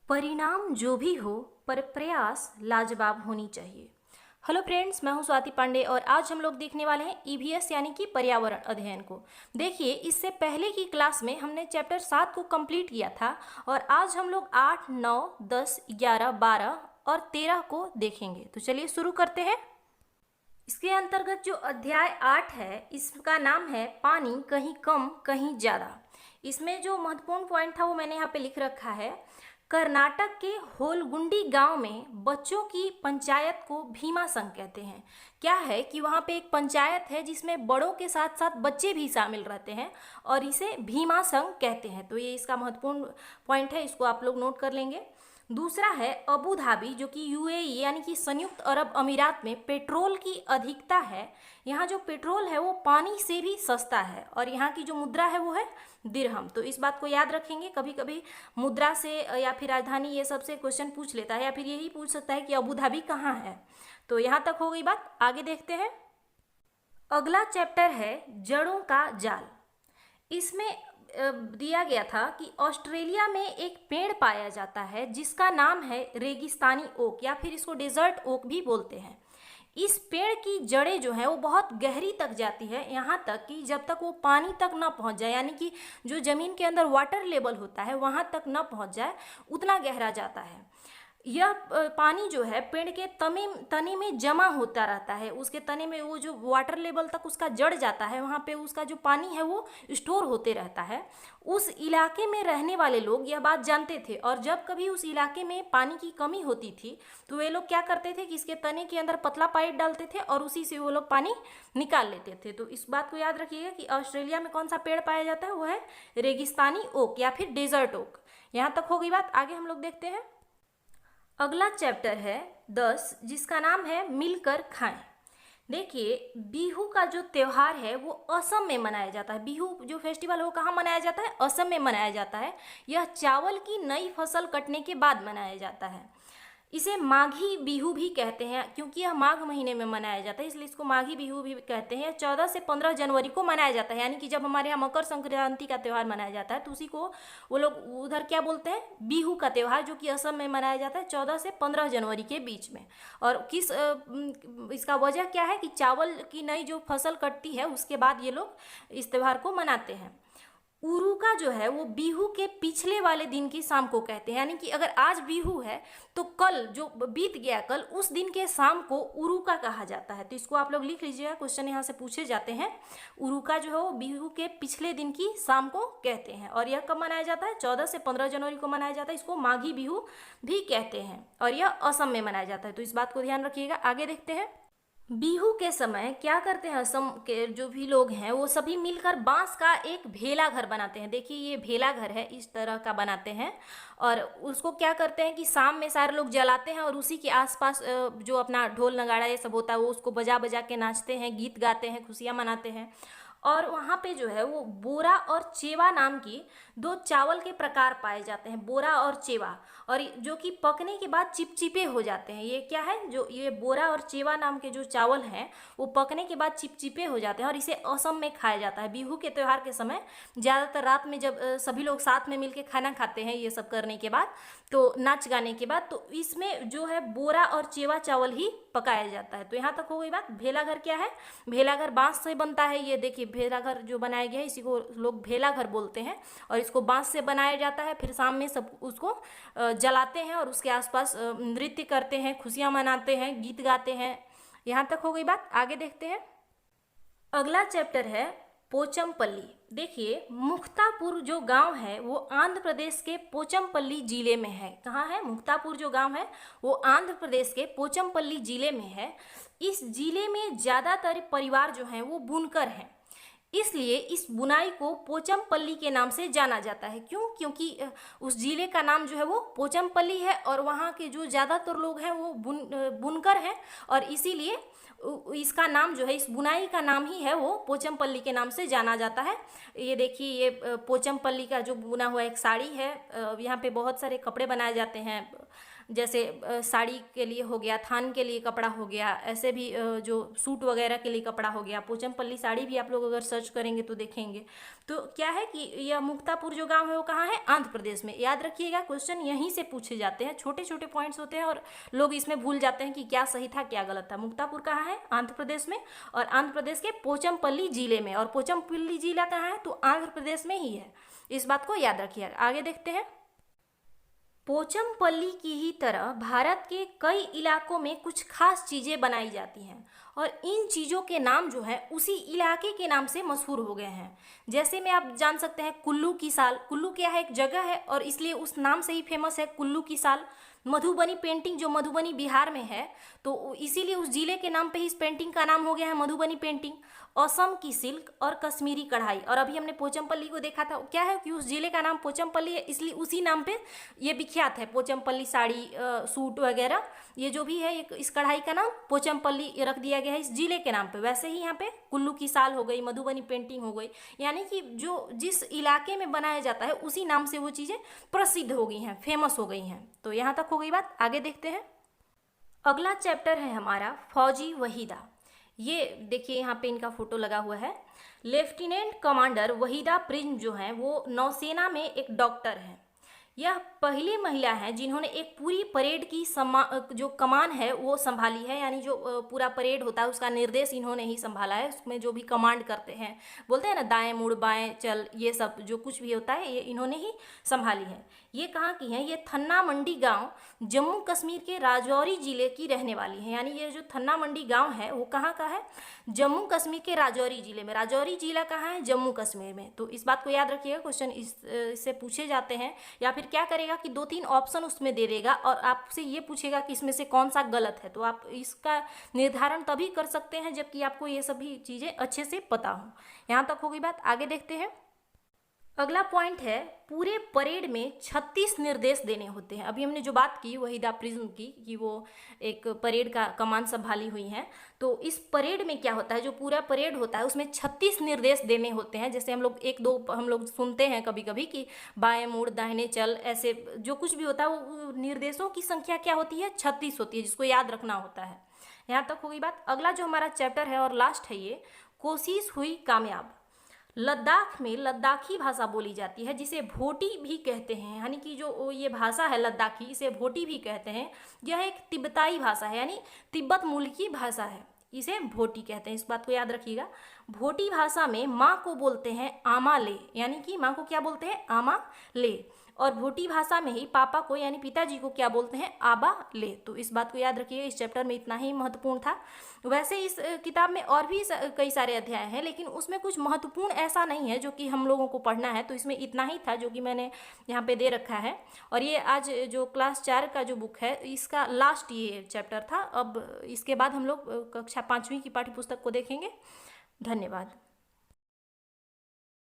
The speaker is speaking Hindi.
परिणाम जो भी हो पर प्रयास लाजवाब होनी चाहिए। हेलो फ्रेंड्स, मैं हूं स्वाति पांडे और आज हम लोग देखने वाले हैं ईवीएस यानी कि पर्यावरण अध्ययन को। देखिए, इससे पहले की क्लास में हमने चैप्टर 7 को कंप्लीट किया था और आज हम लोग 8, 9, 10, 11, 12 और 13 को देखेंगे। तो चलिए शुरू करते हैं। इसके अंतर्गत जो अध्याय 8 है, इसका नाम है पानी कहीं कम कहीं ज़्यादा। इसमें जो महत्वपूर्ण पॉइंट था वो मैंने यहाँ पे लिख रखा है। कर्नाटक के होलगुंडी गांव में बच्चों की पंचायत को भीमा संघ कहते हैं। क्या है कि वहाँ पे एक पंचायत है जिसमें बड़ों के साथ साथ बच्चे भी शामिल रहते हैं और इसे भीमा संघ कहते हैं। तो ये इसका महत्वपूर्ण पॉइंट है, इसको आप लोग नोट कर लेंगे। दूसरा है अबू धाबी, जो कि यूएई यानी कि संयुक्त अरब अमीरात में पेट्रोल की अधिकता है। यहाँ जो पेट्रोल है वो पानी से भी सस्ता है और यहाँ की जो मुद्रा है वो है दिरहम। तो इस बात को याद रखेंगे। कभी कभी मुद्रा से या फिर राजधानी ये सब से क्वेश्चन पूछ लेता है या फिर यही पूछ सकता है कि अबू धाबी कहाँ है। तो यहाँ तक हो गई बात, आगे देखते हैं। अगला चैप्टर है जड़ों का जाल। इसमें दिया गया था कि ऑस्ट्रेलिया में एक पेड़ पाया जाता है जिसका नाम है रेगिस्तानी ओक या फिर इसको डेजर्ट ओक भी बोलते हैं। इस पेड़ की जड़ें जो है वो बहुत गहरी तक जाती है, यहाँ तक कि जब तक वो पानी तक ना पहुँच जाए, यानी कि जो ज़मीन के अंदर वाटर लेवल होता है वहाँ तक ना पहुँच जाए, उतना गहरा जाता है। यह पानी जो है पेड़ के तने में जमा होता रहता है। उसके तने में वो जो वाटर लेवल तक उसका जड़ जाता है, वहाँ पे उसका जो पानी है वो स्टोर होते रहता है। उस इलाके में रहने वाले लोग यह बात जानते थे और जब कभी उस इलाके में पानी की कमी होती थी तो वे लोग क्या करते थे कि इसके तने के अंदर पतला पाइप डालते थे और उसी से वो लोग पानी निकाल लेते थे। तो इस बात को याद रखिएगा कि ऑस्ट्रेलिया में कौन सा पेड़ पाया जाता है, वो है रेगिस्तानी ओक या फिर डेजर्ट ओक। यहाँ तक हो गई बात, आगे हम लोग देखते हैं। अगला चैप्टर है 10, जिसका नाम है मिलकर खाएं। देखिए, बिहू का जो त्यौहार है वो असम में मनाया जाता है। बिहू जो फेस्टिवल है वो कहाँ मनाया जाता है? असम में मनाया जाता है। यह चावल की नई फसल कटने के बाद मनाया जाता है। इसे माघी बिहू भी कहते हैं क्योंकि यह माघ महीने में मनाया जाता है, इसलिए इसको माघी बिहू भी कहते हैं। 14 से 15 जनवरी को मनाया जाता है, यानी कि जब हमारे यहाँ मकर संक्रांति का त्यौहार मनाया जाता है तो उसी को वो लोग उधर क्या बोलते हैं, बिहू का त्यौहार, जो कि असम में मनाया जाता है 14 से 15 जनवरी के बीच में। और इसका वजह क्या है कि चावल की नई जो फसल कटती है उसके बाद ये लोग इस त्यौहार को मनाते हैं। उरुका जो है वो बिहू के पिछले वाले दिन की शाम को कहते हैं, यानी कि अगर आज बिहू है तो कल जो बीत गया कल, उस दिन के शाम को उरुका कहा जाता है। तो इसको आप लोग लिख लीजिएगा, क्वेश्चन यहाँ से पूछे जाते हैं। उरुका जो है वो बिहू के पिछले दिन की शाम को कहते हैं और यह कब मनाया जाता है? 14 से 15 जनवरी को मनाया जाता है। इसको माघी बिहू भी कहते हैं और यह असम में मनाया जाता है। तो इस बात को ध्यान रखिएगा। आगे देखते हैं। बिहू के समय क्या करते हैं असम के जो भी लोग हैं वो सभी मिलकर बांस का एक भेला घर बनाते हैं। देखिए, ये भेला घर है, इस तरह का बनाते हैं और उसको क्या करते हैं कि शाम में सारे लोग जलाते हैं और उसी के आसपास जो अपना ढोल नगाड़ा ये सब होता है वो उसको बजा बजा के नाचते हैं, गीत गाते हैं, खुशियाँ मनाते हैं। और वहाँ पे जो है वो बोरा और चेवा नाम की दो चावल के प्रकार पाए जाते हैं, बोरा और चेवा, और जो कि पकने के बाद चिपचिपे हो जाते हैं। ये क्या है? जो ये बोरा और चेवा नाम के जो चावल हैं वो पकने के बाद चिपचिपे हो जाते हैं और इसे असम में खाया जाता है। बिहू के त्यौहार के समय ज़्यादातर रात में जब सभी लोग साथ में मिलकर खाना खाते हैं, ये सब करने के बाद, तो नाच गाने के बाद, तो इसमें जो है बोरा और चेवा चावल ही पकाया जाता है। तो यहाँ तक हो गई बात। भेला घर क्या है? भेला घर बांस से बनता है। ये देखिए, भेला घर जो बनाया गया है इसी को लोग भेला घर बोलते हैं और इसको बांस से बनाया जाता है। फिर शाम में सब उसको जलाते हैं और उसके आसपास नृत्य करते हैं, खुशियाँ मनाते हैं, गीत गाते हैं। यहाँ तक हो गई बात, आगे देखते हैं। अगला चैप्टर है पोचमपल्ली। देखिए, मुक्तापुर जो गांव है वो आंध्र प्रदेश के पोचमपल्ली जिले में है। कहाँ है? मुक्तापुर जो गांव है वो आंध्र प्रदेश के पोचमपल्ली जिले में है। इस जिले में ज़्यादातर परिवार जो हैं वो बुनकर हैं, इसलिए इस बुनाई को पोचमपल्ली के नाम से जाना जाता है। क्यों? क्योंकि उस जिले का नाम जो है वो पोचमपल्ली है और वहाँ के जो ज़्यादातर लोग हैं वो बुनकर हैं और इसीलिए इसका नाम जो है, इस बुनाई का नाम ही है वो पोचमपल्ली के नाम से जाना जाता है। ये देखिए, ये पोचमपल्ली का जो बुना हुआ एक साड़ी है। यहाँ पे बहुत सारे कपड़े बनाए जाते हैं, जैसे साड़ी के लिए हो गया, थान के लिए कपड़ा हो गया, ऐसे भी जो सूट वगैरह के लिए कपड़ा हो गया। पोचमपल्ली साड़ी भी आप लोग अगर सर्च करेंगे तो देखेंगे। तो क्या है कि यह मुक्तापुर जो गांव है वो कहाँ है, आंध्र प्रदेश में। याद रखिएगा, क्वेश्चन यहीं से पूछे जाते हैं, छोटे छोटे पॉइंट्स होते हैं और लोग इसमें भूल जाते हैं कि क्या सही था क्या गलत था। मुक्तापुर कहाँ है, आंध्र प्रदेश में, और आंध्र प्रदेश के पोचमपल्ली जिले में। और पोचमपल्ली जिला कहाँ है, तो आंध्र प्रदेश में ही है। इस बात को याद रखिएगा। आगे देखते हैं। पोचमपल्ली की ही तरह भारत के कई इलाकों में कुछ खास चीज़ें बनाई जाती हैं और इन चीज़ों के नाम जो है उसी इलाके के नाम से मशहूर हो गए हैं। जैसे में आप जान सकते हैं कुल्लू की साल। कुल्लू क्या है, एक जगह है और इसलिए उस नाम से ही फेमस है, कुल्लू की साल। मधुबनी पेंटिंग जो मधुबनी बिहार में है, तो इसीलिए उस जिले के नाम पे ही इस पेंटिंग का नाम हो गया है मधुबनी पेंटिंग। असम की सिल्क और कश्मीरी कढ़ाई। और अभी हमने पोचमपल्ली को देखा था, क्या है कि उस जिले का नाम पोचमपल्ली है, इसलिए उसी नाम पे ये विख्यात है। पोचमपल्ली साड़ी, सूट वगैरह, ये जो भी है, एक इस कढ़ाई का नाम पोचमपल्ली रख दिया गया है इस जिले के नाम पे। वैसे ही यहाँ पे कुल्लू की साल हो गई, मधुबनी पेंटिंग हो गई, यानी कि जो जिस इलाके में बनाया जाता है उसी नाम से वो चीज़ें प्रसिद्ध हो गई हैं, फेमस हो गई हैं। तो यहाँ तक हो गई बात। आगे देखते हैं। अगला चैप्टर है हमारा फौजी वहीदा। ये देखिए यहाँ पे इनका फोटो लगा हुआ है। लेफ्टिनेंट कमांडर वहीदा प्रिंस जो हैं वो नौसेना में एक डॉक्टर हैं। यह पहली महिला है जिन्होंने एक पूरी परेड की जो कमान है वो संभाली है, यानी जो पूरा परेड होता है उसका निर्देश इन्होंने ही संभाला है। उसमें जो भी कमांड करते हैं, बोलते हैं ना दाएं मुड़ बाएं चल, ये सब जो कुछ भी होता है ये इन्होंने ही संभाली है। ये कहाँ की हैं, ये थन्ना मंडी गांव जम्मू कश्मीर के राजौरी जिले की रहने वाली है। यानी ये जो थन्ना मंडी गांव है वो कहाँ का है, जम्मू कश्मीर के राजौरी जिले में। राजौरी जिला कहाँ है, जम्मू कश्मीर में। तो इस बात को याद रखिएगा, क्वेश्चन इससे पूछे जाते हैं। या फिर क्या करेगा कि 2-3 ऑप्शन उसमें दे देगा और आपसे ये पूछेगा कि इसमें से कौन सा गलत है। तो आप इसका निर्धारण तभी कर सकते हैं जबकि आपको ये सभी चीज़ें अच्छे से पता हो। यहाँ तक होगी बात। आगे देखते हैं। अगला पॉइंट है, पूरे परेड में 36 निर्देश देने होते हैं। अभी हमने जो बात की वहीदा प्रिज्म की कि वो एक परेड का कमान संभाली हुई हैं, तो इस परेड में क्या होता है, जो पूरा परेड होता है उसमें 36 निर्देश देने होते हैं। जैसे हम लोग 1-2 हम लोग सुनते हैं कभी कभी कि बाएं मुड़ दाहिने चल, ऐसे जो कुछ भी होता है वो निर्देशों की संख्या क्या होती है, 36 होती है, जिसको याद रखना होता है। यहाँ तक होगी बात। अगला जो हमारा चैप्टर है और लास्ट है ये, कोशिश हुई कामयाब। लद्दाख में लद्दाखी भाषा बोली जाती है जिसे भोटी भी कहते हैं। यानी कि जो ये भाषा है लद्दाखी, इसे भोटी भी कहते हैं। यह एक तिब्बताई भाषा है, यानी तिब्बत मूल की भाषा है, इसे भोटी कहते हैं। इस बात को याद रखिएगा। भोटी भाषा में माँ को बोलते हैं आमा ले, यानी कि माँ को क्या बोलते हैं, आमा ले। और भोटी भाषा में ही पापा को यानी पिताजी को क्या बोलते हैं, आबा ले। तो इस बात को याद रखिए, इस चैप्टर में इतना ही महत्वपूर्ण था। वैसे इस किताब में और भी कई सारे अध्याय हैं, लेकिन उसमें कुछ महत्वपूर्ण ऐसा नहीं है जो कि हम लोगों को पढ़ना है। तो इसमें इतना ही था जो कि मैंने यहाँ पे दे रखा है। और ये आज जो क्लास 4 का जो बुक है इसका लास्ट ये चैप्टर था। अब इसके बाद हम लोग कक्षा 5वीं की पाठ्य पुस्तक को देखेंगे। धन्यवाद।